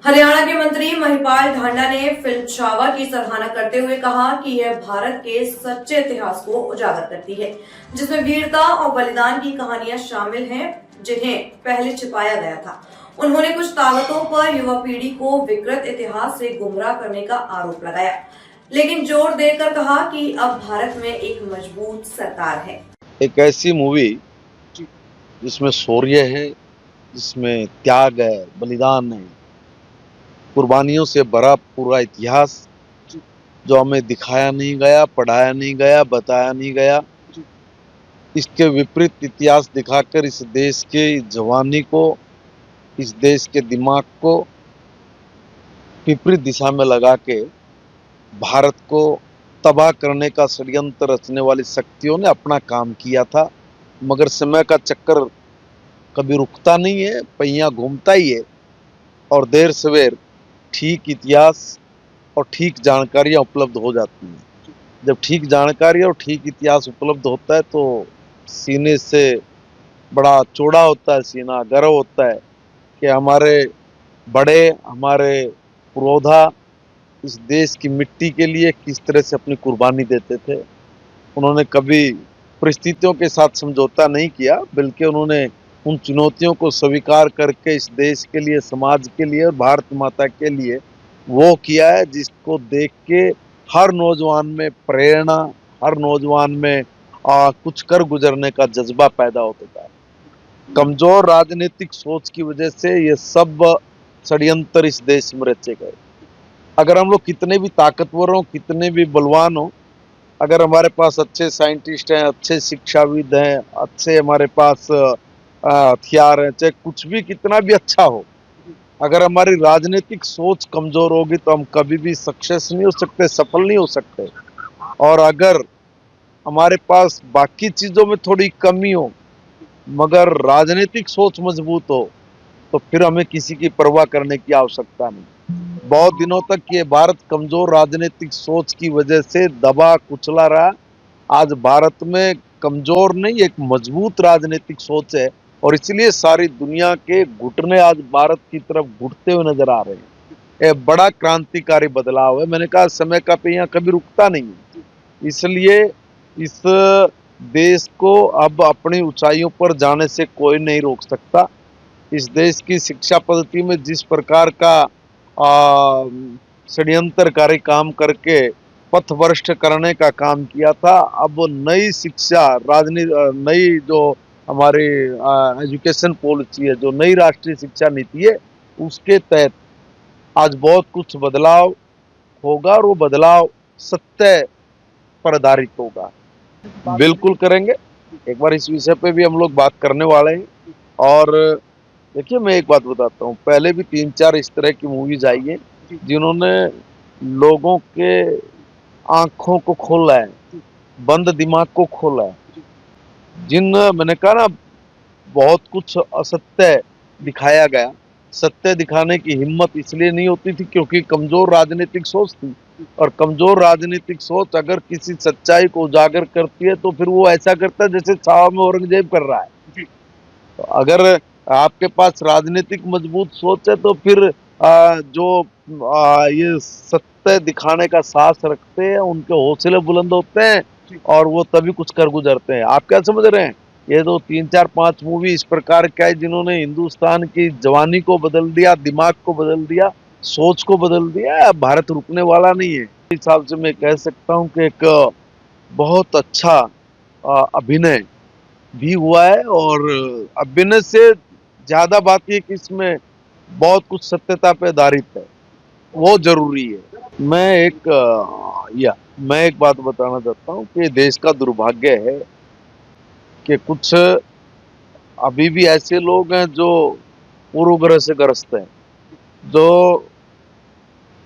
हरियाणा के मंत्री महिपाल ढांडा ने फिल्म छावा की सराहना करते हुए कहा कि यह भारत के सच्चे इतिहास को उजागर करती है, जिसमें वीरता और बलिदान की कहानियां शामिल हैं, जिन्हें पहले छिपाया गया था। उन्होंने कुछ ताकतों पर युवा पीढ़ी को विकृत इतिहास से गुमराह करने का आरोप लगाया, लेकिन जोर देकर कहा कि अब भारत में एक मजबूत सरकार है। एक ऐसी मूवी जिसमें शौर्य है, जिसमें त्याग है, बलिदान है, कुर्बानियों से भरा पूरा इतिहास जो हमें दिखाया नहीं गया, पढ़ाया नहीं गया, बताया नहीं गया। इसके विपरीत इतिहास दिखाकर इस देश के जवानी को, इस देश के दिमाग को विपरीत दिशा में लगा के भारत को तबाह करने का षड्यंत्र रचने वाली शक्तियों ने अपना काम किया था। मगर समय का चक्कर कभी रुकता नहीं है, पहिया घूमता ही है और देर सवेर ठीक इतिहास और ठीक जानकारियाँ उपलब्ध हो जाती हैं। जब ठीक जानकारी और ठीक इतिहास उपलब्ध होता है तो सीने से बड़ा चौड़ा होता है सीना, गर्व होता है कि हमारे बड़े, हमारे पुरोधा इस देश की मिट्टी के लिए किस तरह से अपनी कुर्बानी देते थे। उन्होंने कभी परिस्थितियों के साथ समझौता नहीं किया, बल्कि उन्होंने उन चुनौतियों को स्वीकार करके इस देश के लिए, समाज के लिए और भारत माता के लिए वो किया है जिसको देख के हर नौजवान में प्रेरणा, हर नौजवान में कुछ कर गुजरने का जज्बा पैदा होता है। कमजोर राजनीतिक सोच की वजह से ये सब षड्यंत्र इस देश में रचे गए। अगर हम लोग कितने भी ताकतवर हों, कितने भी बलवान हों, अगर हमारे पास अच्छे साइंटिस्ट हैं, अच्छे शिक्षाविद हैं, अच्छे हमारे पास हथियार हैं, चाहे कुछ भी कितना भी अच्छा हो, अगर हमारी राजनीतिक सोच कमजोर होगी तो हम कभी भी सक्सेस नहीं हो सकते, सफल नहीं हो सकते। और अगर हमारे पास बाकी चीजों में थोड़ी कमी हो मगर राजनीतिक सोच मजबूत हो तो फिर हमें किसी की परवाह करने की आवश्यकता नहीं। बहुत दिनों तक ये भारत कमजोर राजनीतिक सोच की वजह से दबा कुचला रहा। आज भारत में कमजोर नहीं, एक मजबूत राजनीतिक सोच है और इसलिए सारी दुनिया के घुटने आज भारत की तरफ घुटते हुए नजर आ रहे हैं। ये बड़ा क्रांतिकारी बदलाव है। मैंने कहा समय का पहिया कभी रुकता नहीं है, इसलिए इस देश को अब अपनी ऊंचाइयों पर जाने से कोई नहीं रोक सकता। इस देश की शिक्षा पद्धति में जिस प्रकार का षड्यंत्रकारी काम करके पथभ्रष्ट करने का काम किया था, अब नई शिक्षा नई जो हमारी एजुकेशन पॉलिसी है, जो नई राष्ट्रीय शिक्षा नीति है, उसके तहत आज बहुत कुछ बदलाव होगा और वो बदलाव सत्य पर आधारित होगा। बिल्कुल करेंगे, एक बार इस विषय पे भी हम लोग बात करने वाले हैं। और देखिए मैं एक बात बताता हूँ, पहले भी 3-4 इस तरह की मूवीज आई है जिन्होंने लोगों के आंखों को खोला है, बंद दिमाग को खोला है। मैंने कहा ना, बहुत कुछ असत्य दिखाया गया। सत्य दिखाने की हिम्मत इसलिए नहीं होती थी क्योंकि कमजोर राजनीतिक सोच थी, और कमजोर राजनीतिक सोच अगर किसी सच्चाई को उजागर करती है तो फिर वो ऐसा करता है जैसे छावा में औरंगजेब कर रहा है। तो अगर आपके पास राजनीतिक मजबूत सोच है तो फिर जो ये सत्य दिखाने का साहस रखते हैं उनके हौसले बुलंद होते हैं और वो तभी कुछ कर गुजरते हैं। आप क्या समझ रहे हैं? ये तो 3-4-5 मूवी इस प्रकार का है जिन्होंने हिंदुस्तान की जवानी को बदल दिया, दिमाग को बदल दिया, सोच को बदल दिया। भारत रुकने वाला नहीं है। इस हिसाब से मैं कह सकता हूँ कि एक बहुत अच्छा अभिनय भी हुआ है, और अभिनय से ज्यादा बात ये कि इसमें बहुत कुछ सत्यता पे आधारित है, वो जरूरी है। मैं एक बात बताना चाहता हूँ कि देश का दुर्भाग्य है कि कुछ अभी भी ऐसे लोग हैं जो पूर्व ग्रह से ग्रस्त हैं, जो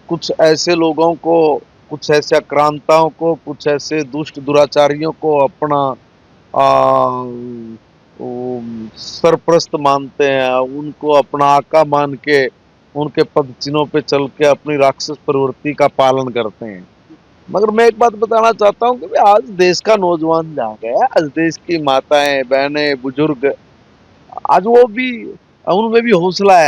कुछ ऐसे लोगों को, कुछ ऐसे आक्रांताओं को, कुछ ऐसे दुष्ट दुराचारियों को अपना सरप्रस्त मानते हैं, उनको अपना आका मान के उनके पद चिन्हों पे चल के अपनी राक्षस प्रवृत्ति का पालन करते हैं। मगर मैं एक बात बताना चाहता हूँ कि भाई आज देश का नौजवान जाग है, आज देश की माताएं, बहनें, बुजुर्ग, आज वो भी, उनमें भी हौसला है।